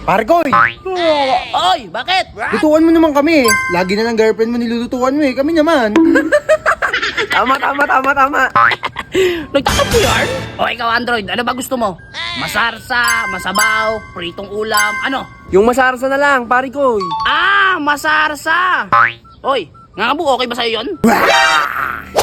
Pare ko eh. Oy, bakit? Lutuan mo naman kami eh. Lagi na lang girlfriend mo nilulutuan mo eh. Kami naman. Tama. Nagtatampo yarn? O ikaw Android, ano ba gusto mo? Masarsa, masabaw, pritong ulam, ano? Yung masarsa na lang, pare ko. Masarsa! Oy, nga bu, okay ba sa'yo yun?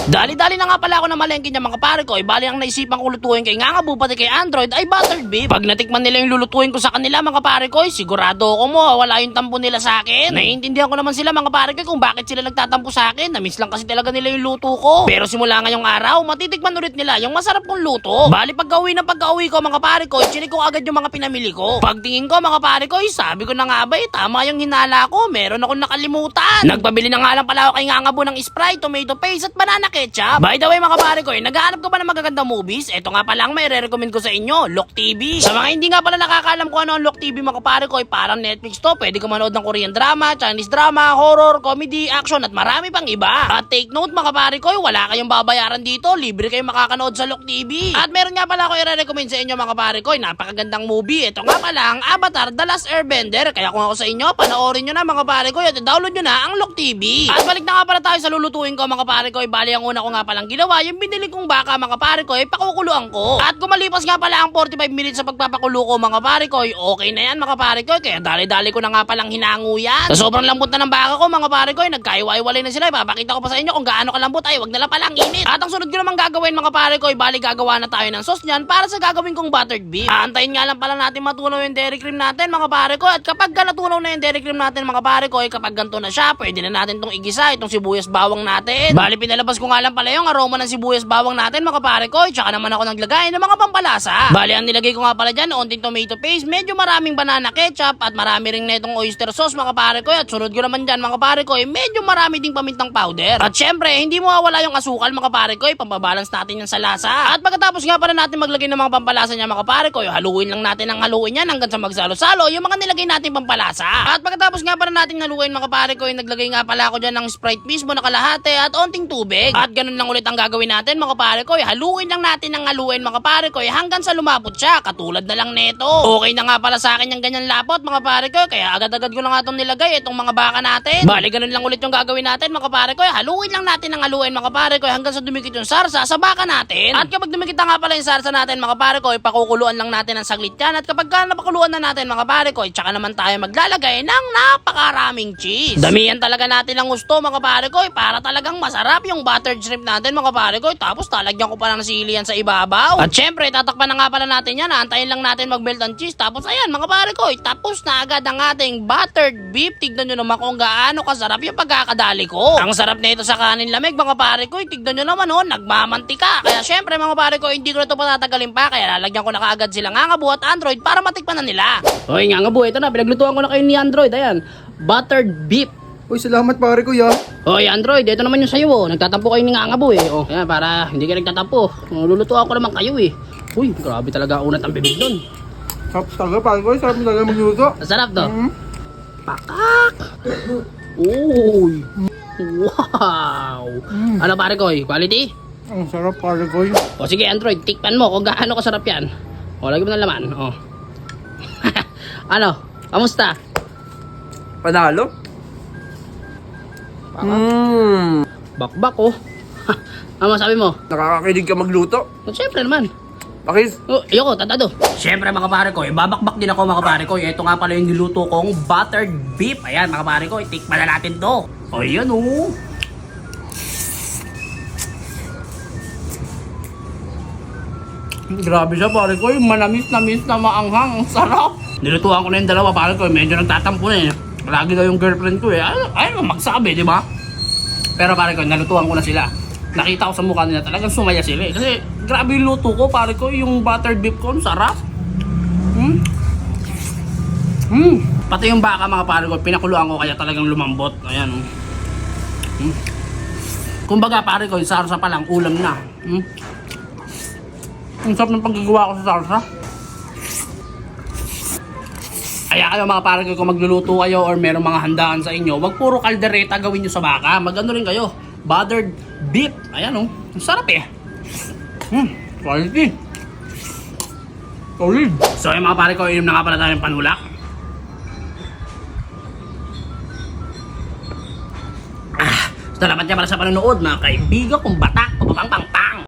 Dali-dali na nga pala ako na malengke niya mga pare ko. Bali ang naisipan ko lutuin kay Ngangabu pati kay Android ay buttered beef. Pag natikman nila yung lulutuin ko sa kanila mga pare ko, sigurado ako mo wala yung tampo nila sa akin. Naiintindihan ko naman sila mga pare ko kung bakit sila nagtatampo sa akin. Namiss lang kasi talaga nila yung luto ko. Pero simula ngayong araw, matitikman ulit nila yung masarap kong luto. Bali pagka-uwi ko mga pare ko, chinik ko agad yung mga pinamili ko. Pagtingin ko mga pare ko, sabi ko na nga ba tama yung hinala ko. Meron akong nakalimutan. Nagpabili na nga lang pala ako kay Ngangabu ng Sprite, tomato paste at banana ketchup. By the way mga pare ko, naghahanap ko pa ng magagandang movies. Ito nga pala ang may re-recommend ko sa inyo, Lock TV. Sa mga hindi nga pala nakakaalam kung ano ang Lock TV mga pare ko, parang Netflix to. Pwede ka manood ng Korean drama, Chinese drama, horror, comedy, action at marami pang iba. At take note mga pare ko, wala kayong babayaran dito. Libre kayong makakanood sa Lock TV. At meron nga pala ako i-recommend sa inyo mga pare ko, napakagandang movie. Ito nga pala ang Avatar The Last Airbender. Kaya kung ako sa inyo, panoorin nyo na mga pare ko at download nyo na ang Lock TV. At balik na nga pala tayo sa lulutuin ko mga pare ko. Bali ang una ko nga palang ginawa, yung binili kong baka mga pare ko, pakukuluan ko. At kumalipas nga pala ang 45 minutes sa pagpapakulo ko mga pare ko, okay na yan mga pare ko. Kaya dali-dali ko na nga palang hinango yan. Sa sobrang lambot na ng baka ko mga pare ko, nagkaiwa-iwalay na sila. Ipapakita ko pa sa inyo kung gaano kalambot, ay wag na palang init. At ang sunod ko naman gagawin mga pare ko, bali gagawa na tayo ng sauce niyan para sa gagawin kong buttered beef. Aantayin nga lang pala natin matunaw yung dairy cream natin mga pare ko. At kapag natunaw na yung dairy cream natin mga pare ko, kapag ganito na siya, pwede na natin tong igisa itong sibuyas bawang natin. Bali pinalabas ko nga lang pala yung aroma ng sibuyas bawang natin mga pare ko. Tsaka naman ako naglagay ng mga pampalasa. Bali ang nilagay ko nga pala dyan, onting tomato paste, medyo maraming banana ketchup at marami ring netong oyster sauce mga pare ko. At sunod ko naman dyan mga pare ko, medyo marami ding pamintang powder. At syempre hindi mawawala yung asukal mga pare ko, pampabalance natin yan sa lasa. At pagkatapos nga pala natin maglagay ng mga pampalasa niya mga pare ko, haluin lang natin ang haluin yan hanggang sa magsalo-salo yung mga nilagay natin pampalasa. At pagkatapos nga pala natin haluin mga pare ko, naglagay nga pala ako dyan ng Sprite mismo na kalahati at onting tubig. At ganun lang ulit ang gagawin natin mga pare ko, haluin lang natin ang haluin mga pare ko hanggang sa lumapot siya, katulad na lang neto. Okay na nga pala sa akin yung ganyan lapot mga pare ko, kaya agad-agad ko na nga itong nilagay itong mga baka natin. Bali ganun lang ulit yung gagawin natin mga pare ko, haluin lang natin ang haluin mga pare ko hanggang sa dumikit yung sarsa sa baka natin. At kapag dumikit na nga pala yung sarsa natin mga pare ko, pakukuluan lang natin ang saglit yan. At kapag napakuluan na natin mga pare ko, tsaka naman tayo maglalagay ng napakaraming cheese. Damihan talaga natin ang gusto mga pare ko, para talagang masarap yung buttered shrimp natin mga pare ko. Tapos talagyan ko pa ng sili yan sa ibabaw. At syempre tatakpan na nga pala natin yan, antayin lang natin mag-melt ang cheese. Tapos ayan mga pare ko, tapos na agad ang ating buttered beef. Tignan nyo naman kung gaano kasarap yung pagkakadali ko. Ang sarap na ito sa kanin lamig mga pare ko, tignan nyo naman nagmamantika. Kaya syempre mga pare ko, hindi ko na ito patatagalin pa, kaya lalagyan ko na kaagad sila Ngangabu at Android para matikman na nila. Hoy Ngangabu, ito na, pinaglutuan ko na kayo ni Android. Ayan, buttered beef. Uy, salamat pare ko ya. Hoy Android, ito naman yung sayo. Nagtatampo kayo ni Ngangabu Ayan, para hindi kayo nagtatampo. Lulutuan ko naman kayo Uy, grabe talaga unat ang bibig nun. Sarap talaga pare ko, sarap talaga magluto. Masarap to. Pakak! Uy! Wow! Ano pare ko, quality? Ang sarap pare ko. O sige Android, tikpan mo kung gaano kasarap yan. O, lagyan mo ng laman. Ano? Kamusta? Panalo? Bakbak Ano masabi mo? Nakakakilig ka magluto. Siyempre naman. Bakit? Ayoko, tatado. Siyempre mga pare ko, babakbak din ako mga pare ko. Ito nga pala yung niluto kong buttered beef. Ayan mga pare ko, itikman na natin to. Ayan Grabe siya pare ko, yung manamis-namis na maanghang. Ang sarap. Nilutuan ko na yung dalawa pare ko, medyo nagtatampo na Lagi daw yung girlfriend ko Ay, magsabi, di ba? Pero pare ko, nalutuan ko na sila. Nakita ko sa mukha nila talagang sumaya sila Kasi grabe yung luto ko pare ko, yung buttered beef ko, sarap. Pati yung baka mga pare ko, pinakuluan ko kaya talagang lumambot. Ayan Kumbaga pare ko, yung sarsa pa lang, ulam na. Ang sarap ng paggagawa ko sa sarsa. Kaya kayo mga pare ko, kung magluluto kayo or merong mga handaan sa inyo, wag puro kaldereta gawin nyo sa baka. Magano rin kayo, buttered beef. Ayan ang sarap quality. Solid. So yung mga pare ko, inom na nga pala tayo ng panulak. Salamat niya para sa panonood mga kaibigan kong bata o papang